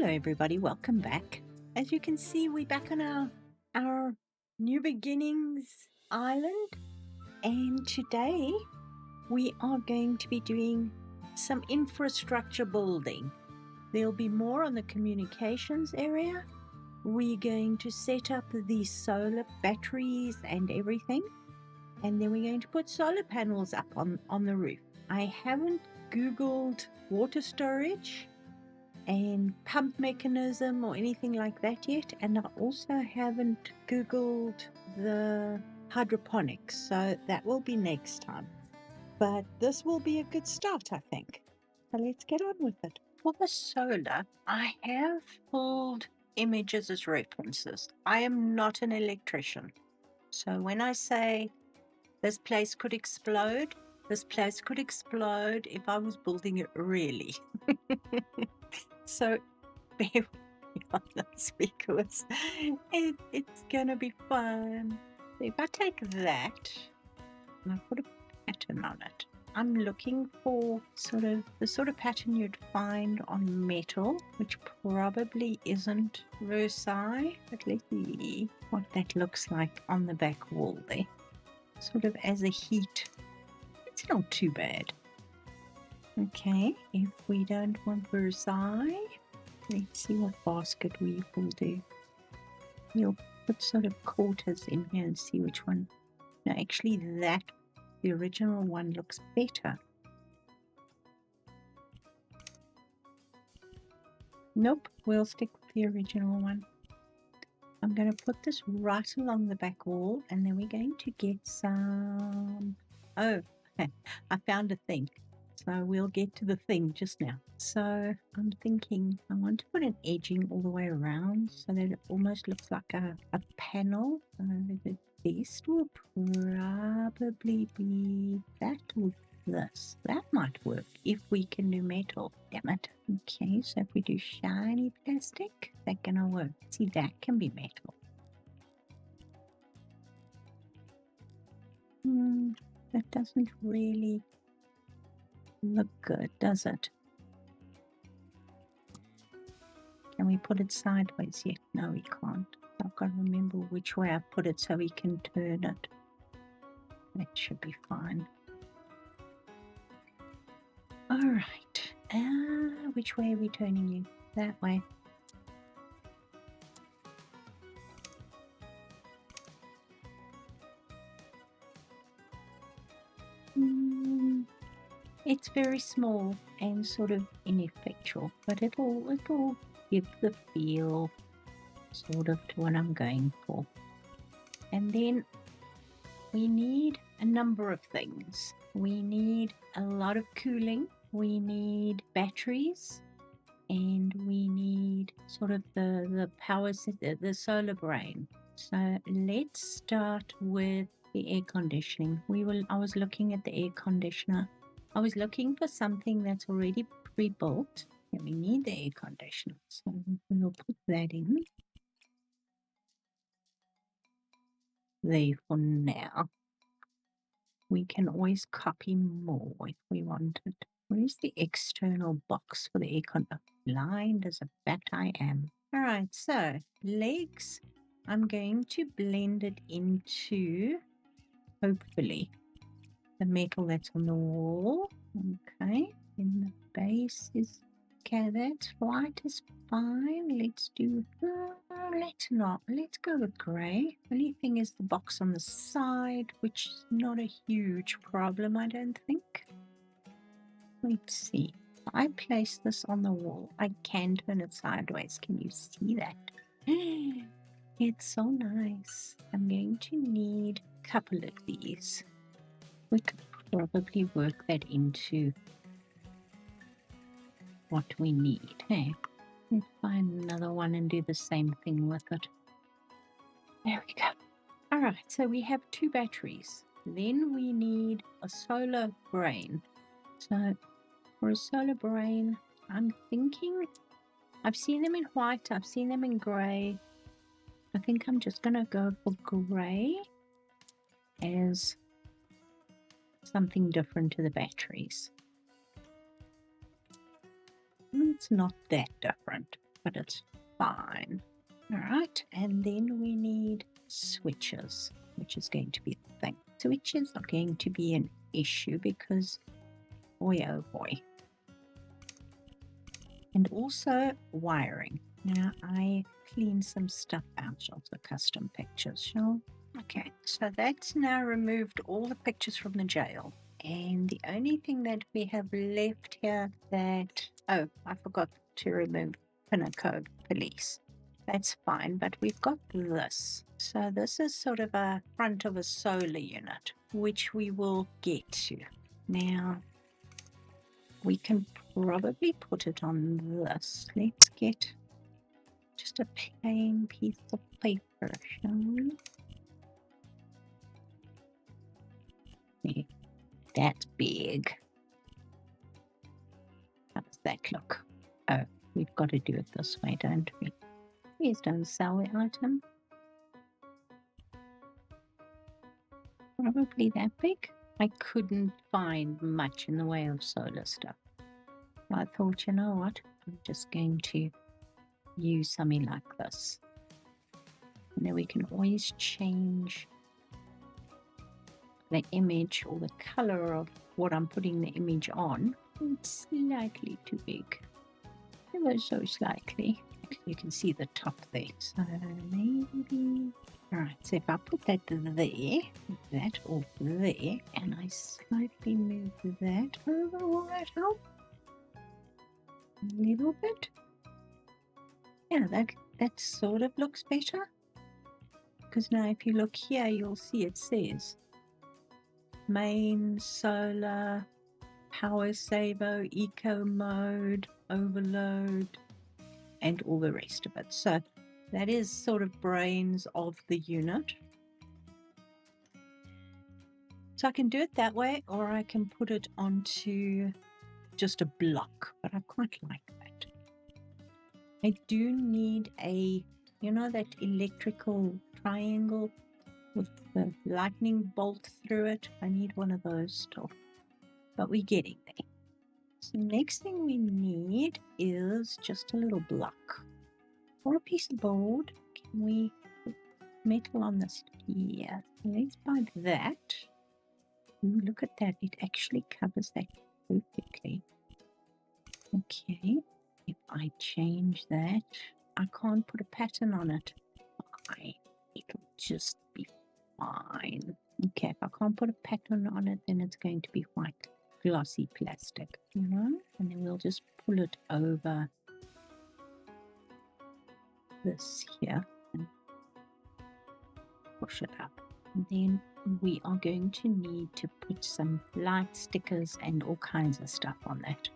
Hello everybody, welcome back. As you can see, we're back on our New Beginnings island, and today we are going to be doing some infrastructure building. There'll be more on the communications area. We're going to set up the solar batteries and everything, and then we're going to put solar panels up on the roof. I haven't Googled water storage and pump mechanism or anything like that yet, and I also haven't Googled the hydroponics, so that will be next time. But this will be a good start, I think. So let's get on with it. For the solar, I have pulled images as references. I am not an electrician, so when I say this place could explode if I was building it really. So bear with me on this because it's gonna be fun. So if I take that and I put a pattern on it, I'm looking for the sort of pattern you'd find on metal, which probably isn't Versailles, but let's see what that looks like on the back wall there. Sort of as a heat. It's not too bad. Okay, if we don't want Versailles, let's see what basket weave will do. We'll put sort of quarters in here and see which one. No, actually the original one looks better. Nope, we'll stick with the original one. I'm going to put this right along the back wall, and then we're going to get some... Oh, I found a thing. So we'll get to the thing just now. So I'm thinking I want to put an edging all the way around so that it almost looks like a panel. The best will probably be that or this. That might work if we can do metal. Damn it. Okay, so if we do shiny plastic, that's gonna work. See, that can be metal. That doesn't really look good, does it? Can we put it sideways yet? No, we can't. I've got to remember which way I put it so we can turn it. That should be fine. Alright. Which way are we turning you? That way. It's very small and sort of ineffectual, but it'll give the feel sort of to what I'm going for. And then we need a number of things. We need a lot of cooling, we need batteries, and we need sort of the power, the solar brain. So let's start with the air conditioning. I was looking at the air conditioner. I was looking for something that's already pre-built, and we need the air conditioner. So we'll put that in there for now. We can always copy more if we wanted. Where's the external box for the air conditioner? Blind as a bat I am. Alright, so legs, I'm going to blend it into, hopefully, the metal that's on the wall. Okay, and the base is okay. That's white is fine. Let's do let's go with gray. Only thing is the box on the side, which is not a huge problem, I don't think. Let's see. If I place this on the wall, I can turn it sideways. Can you see that? It's so nice. I'm going to need a couple of these. We could probably work that into what we need. Hey, let's find another one and do the same thing with it. There we go. All right, so we have 2 batteries. Then we need a solar brain. So for a solar brain, I'm thinking, I've seen them in white, I've seen them in gray. I think I'm just gonna go for gray as something different to the batteries. It's not that different. but it's fine. All right, and then we need switches, which is going to be the thing. Switches are going to be an issue because, boy, oh boy. And also wiring. Now I clean some stuff out of the custom pictures, shall we? Okay, so that's now removed all the pictures from the jail. And the only thing that we have left here that, oh, I forgot to remove Pinnacle Police. That's fine, but we've got this. So this is sort of a front of a solar unit, which we will get to. Now, we can probably put it on this. Let's get just a plain piece of paper, shall we? Yeah, that's big. How does that look? Oh, we've got to do it this way, don't we? Please don't sell the item. Probably that big. I couldn't find much in the way of solar stuff. So I thought, you know what? I'm just going to use something like this. And then we can always change the image or the color of what I'm putting the image on. It's slightly too big. Ever so slightly. You can see the top there. So maybe... Alright, so if I put that there, that off there, and I slightly move that over, will that help? A little bit? Yeah, that sort of looks better. Because now if you look here, you'll see it says main, solar, power saver, eco mode, overload, and all the rest of it. So that is sort of brains of the unit. So I can do it that way, or I can put it onto just a block, but I quite like that. I do need a, you know, that electrical triangle with the lightning bolt through it. I need one of those still, but we're getting there. So next thing we need is just a little block or a piece of board. Can we put metal on this? Yeah, so let's buy that. Ooh, look at that, it actually covers that perfectly. Okay, if I change that, I can't put a pattern on it. Fine, it'll just be fine. Okay, if I can't put a pattern on it, then it's going to be white glossy plastic, you know, and then we'll just pull it over this here and push it up. And then we are going to need to put some light stickers and all kinds of stuff on that.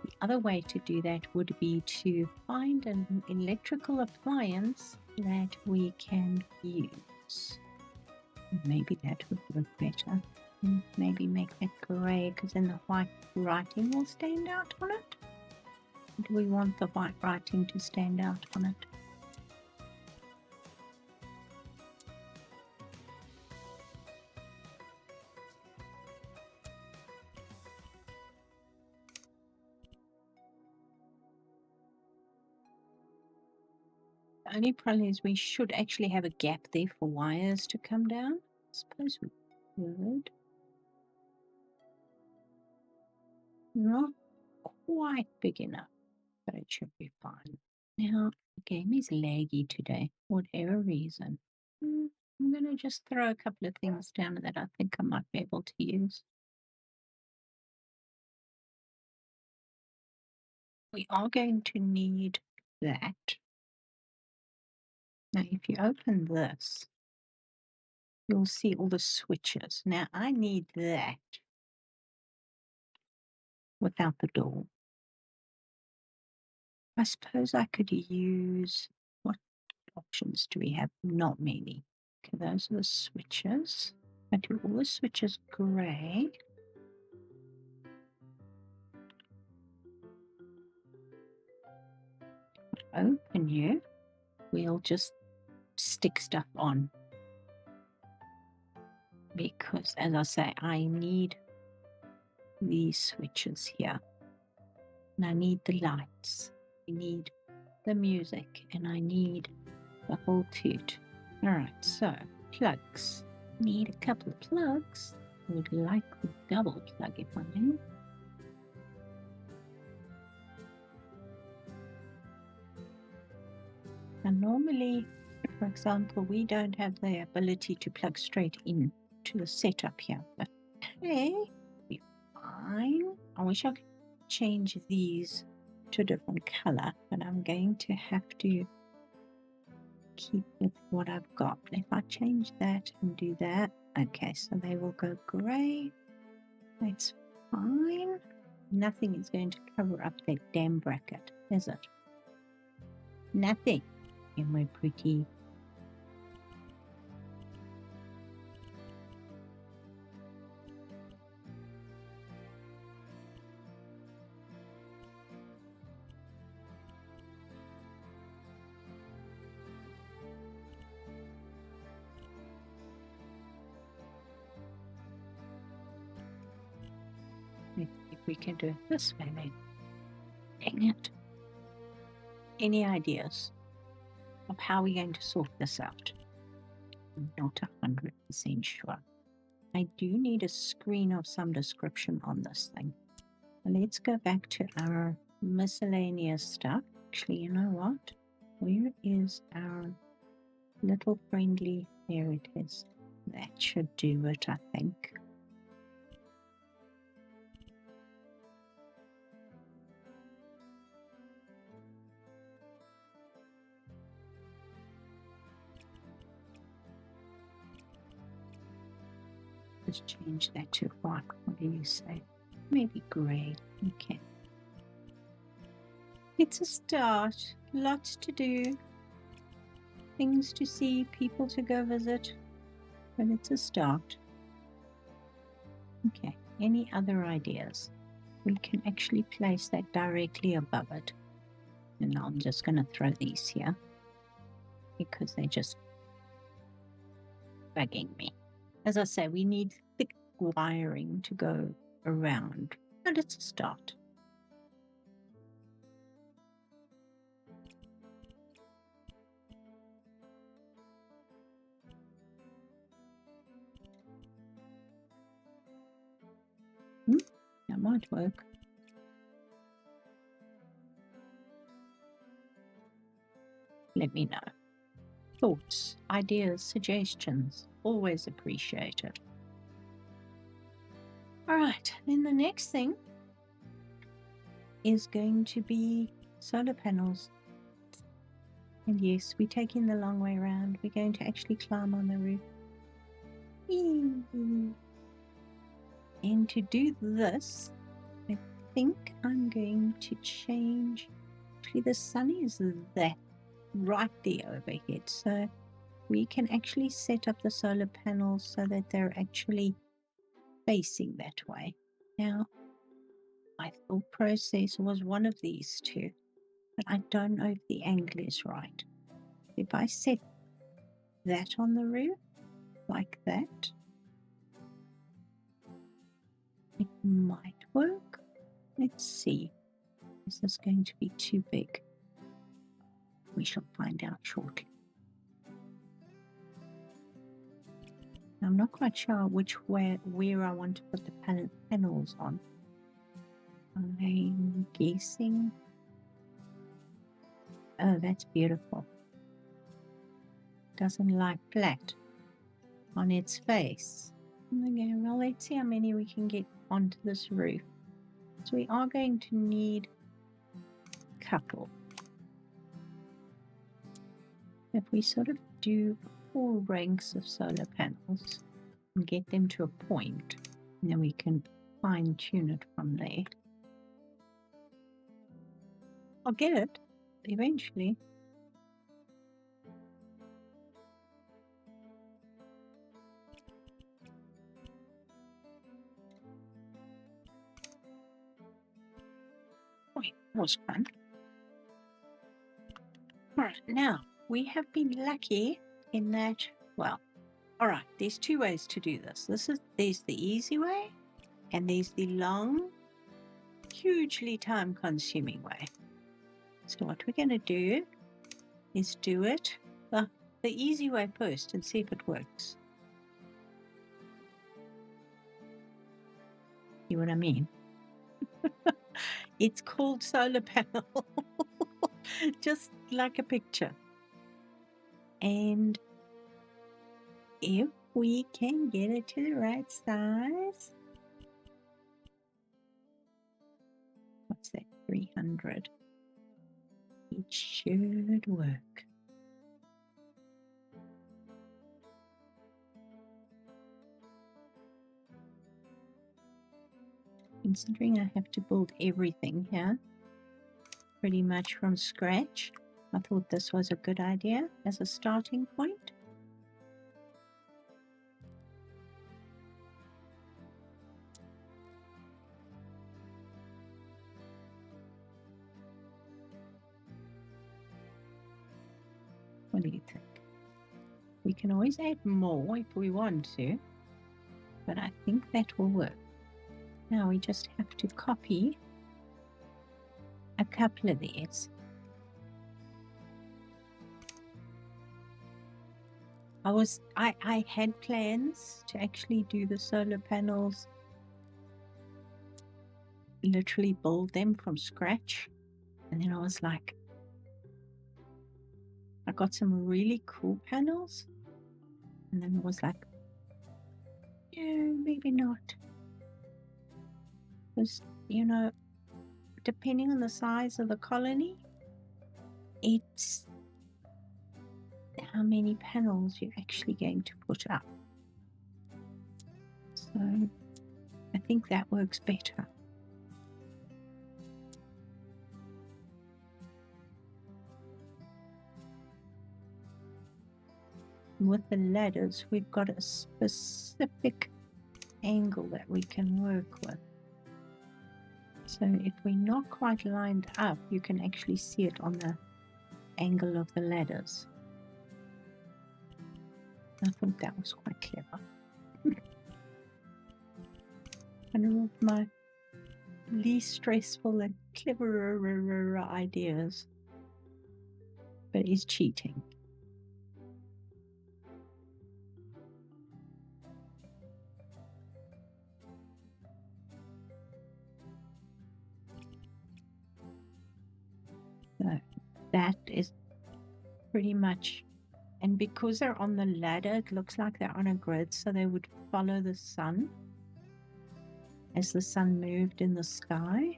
The other way to do that would be to find an electrical appliance that we can use. Maybe that would work better. And maybe make that grey, because then the white writing will stand out on it. Do we want the white writing to stand out on it? The only problem is we should actually have a gap there for wires to come down. I suppose we would. Not quite big enough, but it should be fine. Now, the game is laggy today, for whatever reason. I'm going to just throw a couple of things down that I think I might be able to use. We are going to need that. Now, if you open this, you'll see all the switches. Now, I need that without the door. I suppose I could use, what options do we have? Not many. Okay, those are the switches. I do all the switches grey. Open you. We'll just stick stuff on. Because, as I say, I need these switches here. And I need the lights. I need the music, and I need the whole toot. All right, so plugs. Need a couple of plugs. Would like the double plug if I may. And normally, for example, we don't have the ability to plug straight in to the setup here, but hey, be fine. I wish I could change these to a different color, but I'm going to have to keep with what I've got. If I change that and do that, okay, so they will go gray. That's fine. Nothing is going to cover up that damn bracket, is it? Nothing. And we're pretty. Let's see if we can do it this way then. Dang it. Any ideas of how we're going to sort this out? I'm not 100% sure. I do need a screen of some description on this thing. Let's go back to our miscellaneous stuff. Actually, you know what? Where is our little friendly? There it is. That should do it, I think. Let's change that to white. What do you say? Maybe grey. Okay. It's a start. Lots to do. Things to see, people to go visit. But it's a start. Okay. Any other ideas? We can actually place that directly above it. And I'm just going to throw these here because they're just bugging me. As I say, we need thick wiring to go around, but it's a start. That might work. Let me know. Thoughts, ideas, suggestions, always appreciated. All right, then the next thing is going to be solar panels. And yes, we're taking the long way around. We're going to actually climb on the roof. And to do this, I think I'm going to change. Actually, the sun is that right there overhead, so we can actually set up the solar panels so that they're actually facing that way. Now, my thought process was one of these two, but I don't know if the angle is right. If I set that on the roof like that, it might work. Let's see. Is this going to be too big? We shall find out shortly. I'm not quite sure where I want to put the panels on. I'm guessing. Oh, that's beautiful. Doesn't lie flat on its face. Okay, well, let's see how many we can get onto this roof. So we are going to need a couple. If we sort of do 4 ranks of solar panels and get them to a point, and then we can fine tune it from there. I'll get it eventually. Oh, that was fun. All right, now we have been lucky in that, well, all right, there's 2 ways to do this. There's the easy way, and there's the long, hugely time-consuming way. So what we're going to do is do it the easy way first and see if it works. See what I mean? It's called solar panel, just like a picture. And if we can get it to the right size, what's that, 300? It should work. Considering I have to build everything here pretty much from scratch, I thought this was a good idea as a starting point. What do you think? We can always add more if we want to, but I think that will work. Now we just have to copy a couple of these. I had plans to actually do the solar panels, literally build them from scratch. And then I was like, I got some really cool panels. And then I was like, no, maybe not. Because, you know, depending on the size of the colony, it's how many panels you're actually going to put up. So I think that works better. With the ladders, we've got a specific angle that we can work with. So if we're not quite lined up, you can actually see it on the angle of the ladders. I thought that was quite clever. One of my least stressful and cleverer ideas, but it's cheating. So that is pretty much, and because they're on the ladder, it looks like they're on a grid, so they would follow the sun as the sun moved in the sky,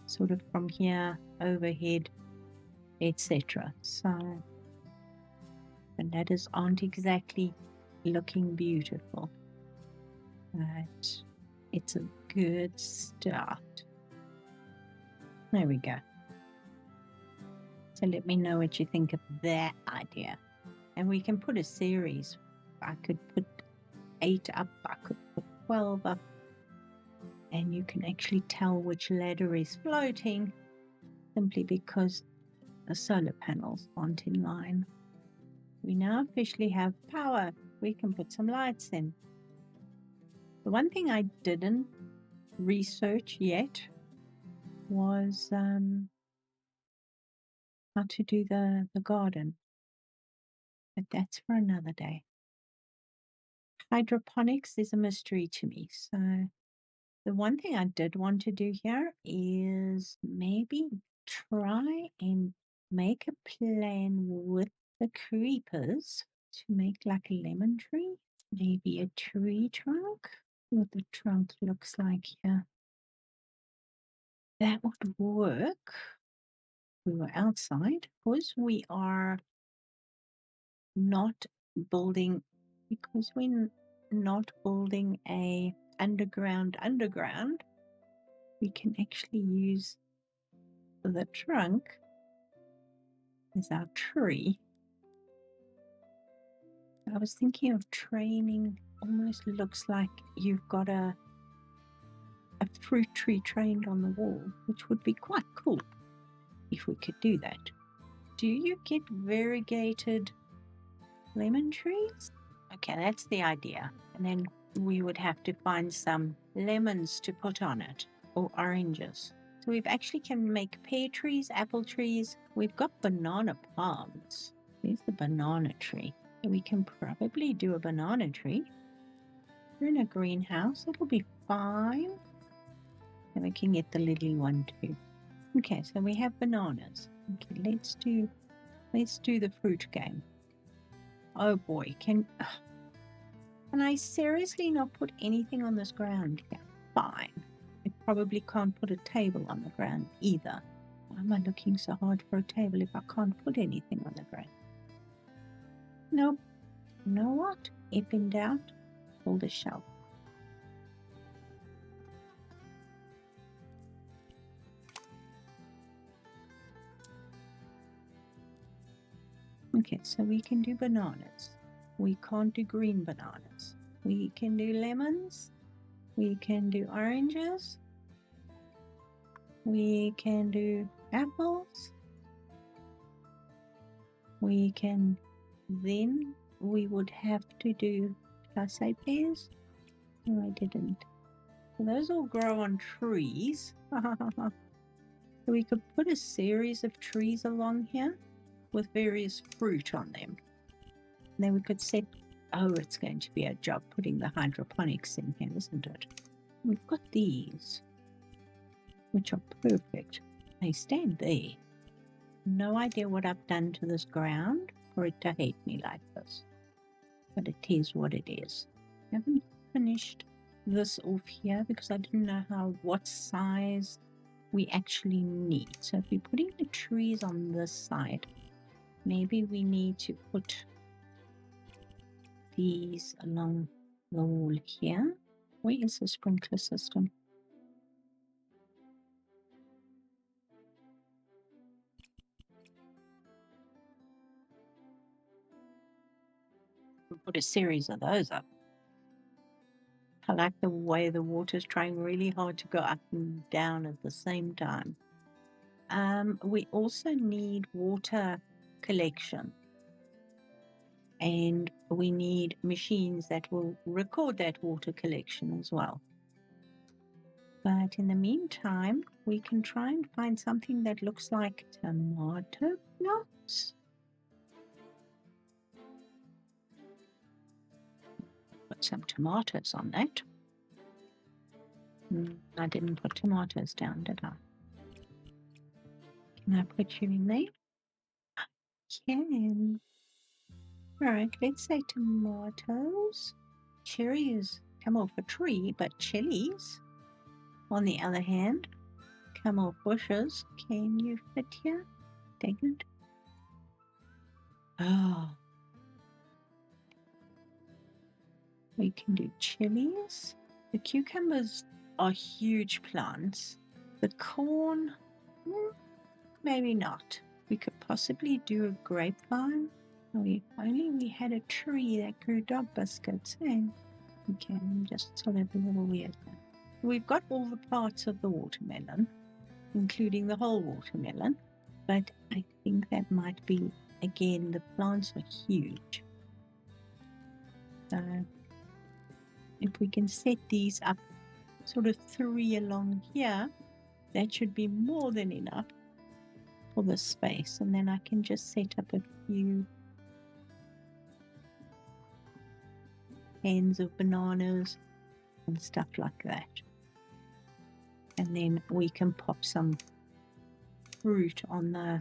sort of from here, overhead, etc. So the ladders aren't exactly looking beautiful, but it's a good start. There we go. So let me know what you think of that idea. And we can put a series. I could put 8 up, I could put 12 up, and you can actually tell which ladder is floating simply because the solar panels aren't in line. We now officially have power. We can put some lights in. The one thing I didn't research yet was how to do the garden, but that's for another day. Hydroponics is a mystery to me, so the one thing I did want to do here is maybe try and make a plan with the creepers to make like a lemon tree, maybe a tree trunk, what the trunk looks like here. That would work. We were outside because we are not building, because we're not building a underground, we can actually use the trunk as our tree. I was thinking of training, almost looks like you've got a fruit tree trained on the wall, which would be quite cool if we could do that. Do you get variegated lemon trees? Okay, that's the idea. And then we would have to find some lemons to put on it, or oranges. So we've actually can make pear trees, apple trees. We've got banana palms. There's the banana tree. So we can probably do a banana tree. We're in a greenhouse. It'll be fine. And we can get the lily one too. Okay, so we have bananas. Okay, let's do the fruit game. Oh boy, can I seriously not put anything on this ground here? Fine. I probably can't put a table on the ground either. Why am I looking so hard for a table if I can't put anything on the ground? Nope. You know what? If in doubt, build a shelf. Okay, so we can do bananas. We can't do green bananas. We can do lemons. We can do oranges. We can do apples. We can, then we would have to do, did I say pears? No, I didn't. So those all grow on trees. So we could put a series of trees along here with various fruit on them. And then we could set, oh, it's going to be a job putting the hydroponics in here, isn't it? We've got these, which are perfect. They stand there. No idea what I've done to this ground for it to hate me like this. But it is what it is. I haven't finished this off here because I didn't know what size we actually need. So if we're putting the trees on this side, maybe we need to put these along the wall here. Where is the sprinkler system? We'll put a series of those up. I like the way the water's trying really hard to go up and down at the same time. We also need water collection. And we need machines that will record that water collection as well. But in the meantime, we can try and find something that looks like tomato plants. Put some tomatoes on that. I didn't put tomatoes down, did I? Can I put you in there? I can. All right, let's say tomatoes. Cherries come off a tree, but chilies, on the other hand, come off bushes. Can you fit here? Dang it. Oh. We can do chilies. The cucumbers are huge plants. The corn, maybe not. We could possibly do a grapevine. If only we had a tree that grew dog biscuits. Hey? Okay, I'm just sort of a little weird now. We've got all the parts of the watermelon, including the whole watermelon, but I think that might be, again, the plants are huge. So if we can set these up sort of 3 along here, that should be more than enough for the space. And then I can just set up a few ends of bananas and stuff like that. And then we can pop some fruit on the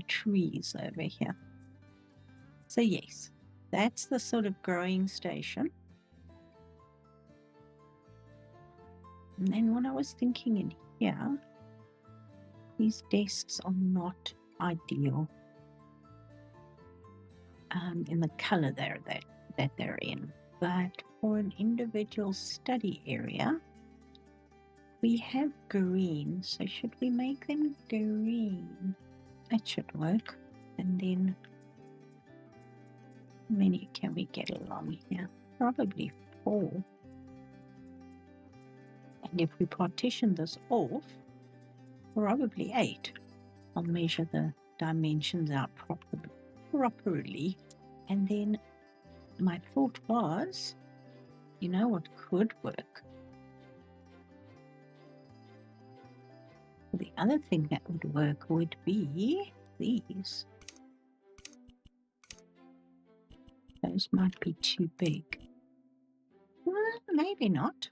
trees over here. So yes, that's the sort of growing station. And then what I was thinking in here, these desks are not ideal in the color there that they're in. But for an individual study area, we have green. So should we make them green? That should work. And then how many can we get along here? Probably 4. And if we partition this off, probably 8. I'll measure the dimensions out properly. And then my thought was, you know what could work? The other thing that would work would be these. Those might be too big. Well, maybe not.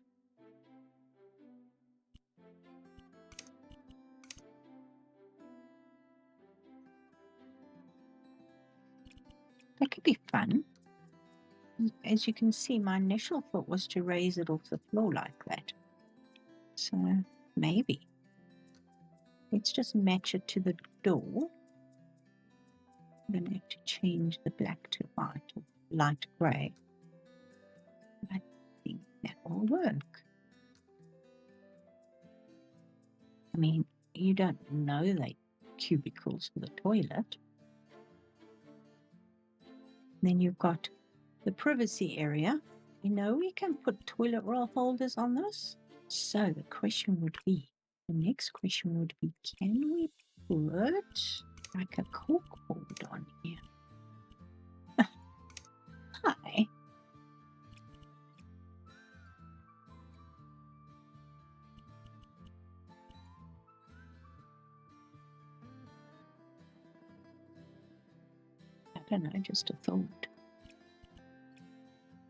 That could be fun. As you can see, my initial thought was to raise it off the floor like that. So maybe. Let's just match it to the door. I'm going to have to change the black to white or light grey. I think that will work. I mean, you don't know they cubicles for the toilet. Then you've got the privacy area. You know, we can put toilet roll holders on this. So the next question would be, can we put like a corkboard on here? Hi. I don't know, just a thought.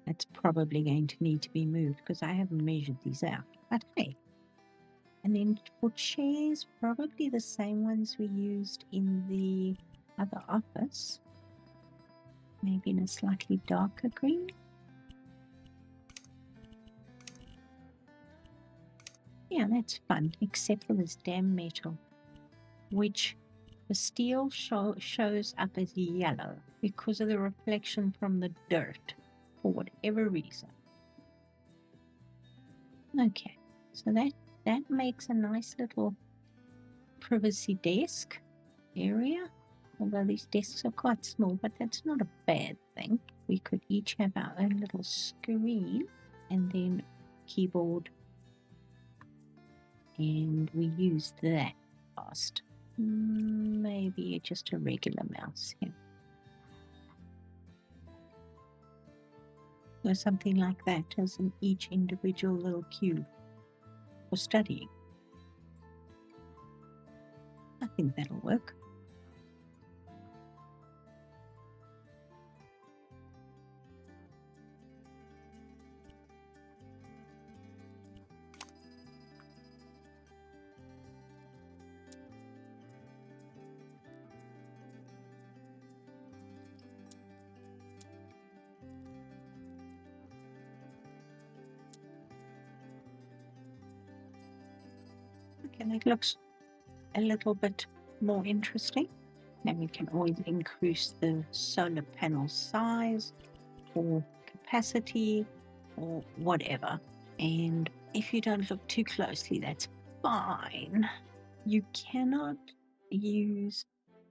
That's probably going to need to be moved because I haven't measured these out. But hey. And then for chairs, probably the same ones we used in the other office. Maybe in a slightly darker green. Yeah, that's fun, except for this damn metal, which the steel shows up as yellow because of the reflection from the dirt, for whatever reason. Okay, so that makes a nice little privacy desk area. Although these desks are quite small, but that's not a bad thing. We could each have our own little screen and then keyboard, and we use that fast. Maybe just a regular mouse here. Or something like that as in each individual little cube for studying. I think that'll work. Okay, that looks a little bit more interesting. Then we can always increase the solar panel size or capacity or whatever. And if you don't look too closely, that's fine. You cannot use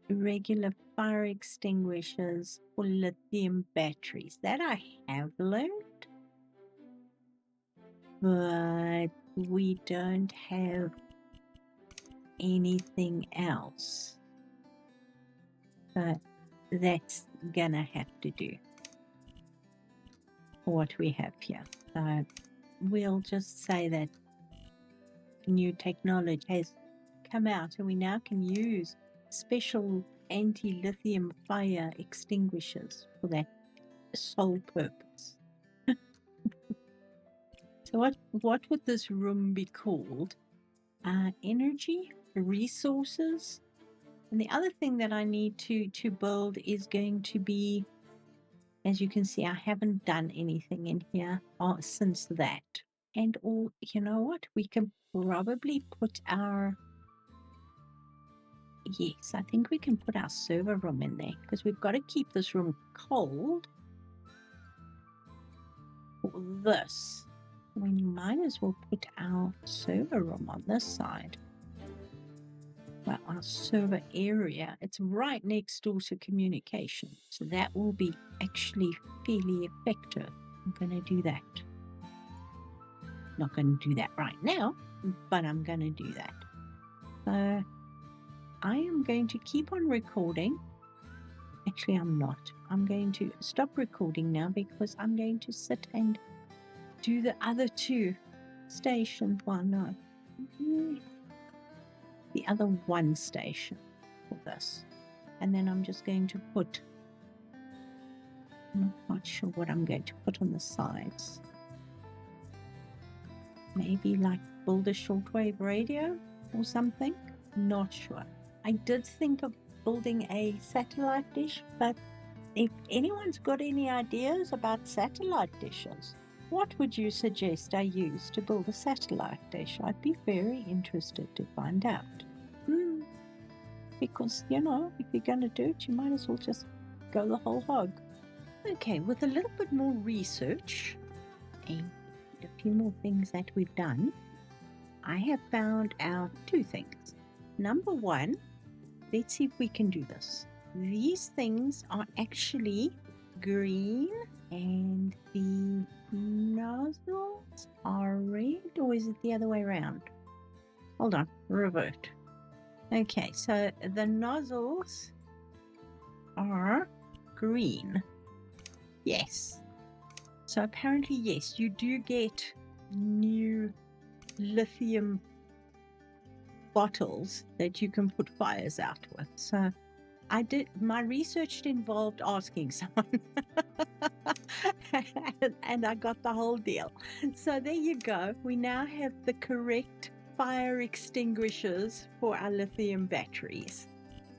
regular fire extinguishers for lithium batteries. That I have learned. But we don't have anything else. But that's gonna have to do for what we have here. So we'll just say that new technology has come out and we now can use special anti-lithium fire extinguishers for that sole purpose. So what would this room be called? Energy, resources. And the other thing that I need to build is going to be, as you can see, I haven't done anything in here since that. And all, you know what? We can probably put our, yes, I think we can put our server room in there because we've got to keep this room cold for this. We might as well put our server room on this side. Well, our server area, it's right next door to communication. So that will be actually fairly effective. I'm going to do that. Not going to do that right now, but I'm going to do that. So I am going to keep on recording. Actually, I'm not. I'm going to stop recording now because I'm going to sit and do the other two stations. Well, no. the other one station for this. And then I'm just going to put, I'm not quite sure what I'm going to put on the sides. Maybe like build a shortwave radio or something. Not sure. I did think of building a satellite dish, but if anyone's got any ideas about satellite dishes, what would you suggest I use to build a satellite dish? I'd be very interested to find out. Because, you know, if you're going to do it, you might as well just go the whole hog. Okay, with a little bit more research and a few more things that we've done, I have found out two things. Number one, let's see if we can do this. These things are actually green and the nozzles are red, or is it the other way around? Hold on, revert. Okay, so the nozzles are green. Yes. So apparently, yes, you do get new lithium bottles that you can put fires out with. So I did, my research involved asking someone and I got the whole deal. So there you go. We now have the correct fire extinguishers for our lithium batteries.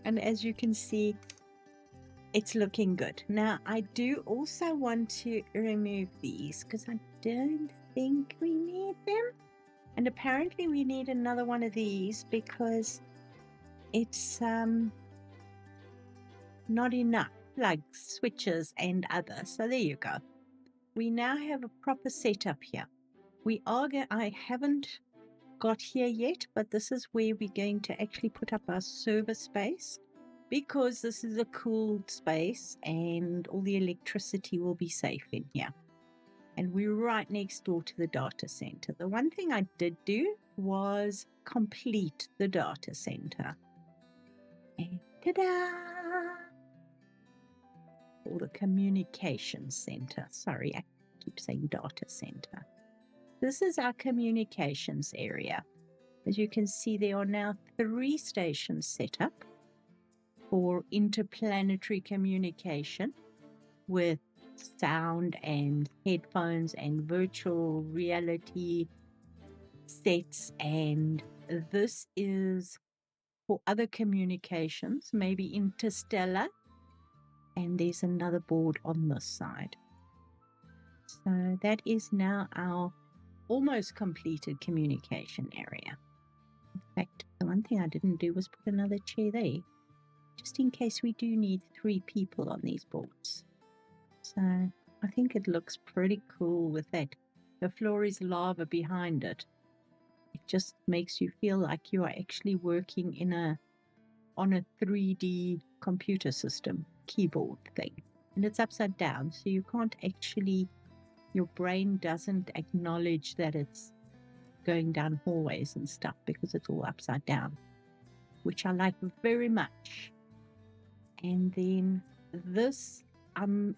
And as you can see, it's looking good. Now, I do also want to remove these because I don't think we need them. And apparently we need another one of these because it's not enough plugs, switches, and others. So there you go. We now have a proper setup here. I haven't got here yet, but this is where we're going to actually put up our server space, because this is a cooled space and all the electricity will be safe in here. And we're right next door to the data center. The one thing I did do was complete the data center. And ta-da! Or the communication center. Sorry, I keep saying data center. This is our communications area. As you can see, there are now 3 stations set up for interplanetary communication with sound and headphones and virtual reality sets. And this is for other communications, maybe interstellar. And there's another board on this side. So that is now our almost completed communication area. In fact, the one thing I didn't do was put another chair there, just in case we do need 3 people on these boards. So I think it looks pretty cool with that. The floor is lava behind it. It just makes you feel like you are actually working on a 3D computer system keyboard thing. And it's upside down, so you can't actually, your brain doesn't acknowledge that it's going down hallways and stuff because it's all upside down, which I like very much. And then this, I'm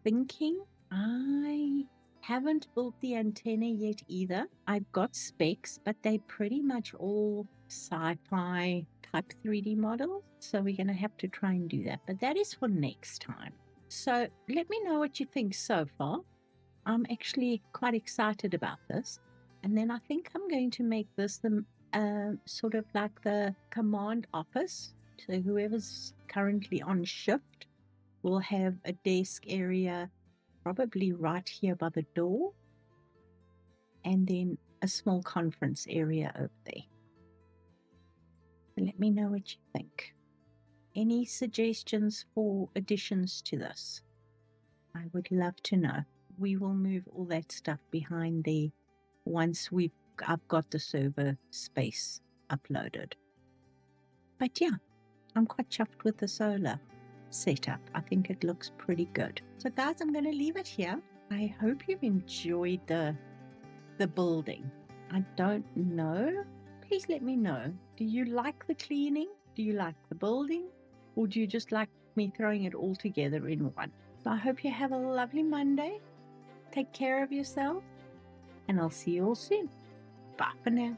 thinking I haven't built the antenna yet either. I've got specs, but they're pretty much all sci-fi type 3D models. So we're going to have to try and do that. But that is for next time. So let me know what you think so far. I'm actually quite excited about this. And then I think I'm going to make this the sort of like the command office. So whoever's currently on shift will have a desk area probably right here by the door, and then a small conference area over there. Let me know what you think. Any suggestions for additions to this? I would love to know. We will move all that stuff behind there once I've got the server space uploaded. But yeah, I'm quite chuffed with the solar setup. I think it looks pretty good. So guys, I'm going to leave it here. I hope you've enjoyed the building. I don't know. Please let me know. Do you like the cleaning? Do you like the building? Or do you just like me throwing it all together in one? So I hope you have a lovely Monday. Take care of yourself, and I'll see you all soon. Bye for now.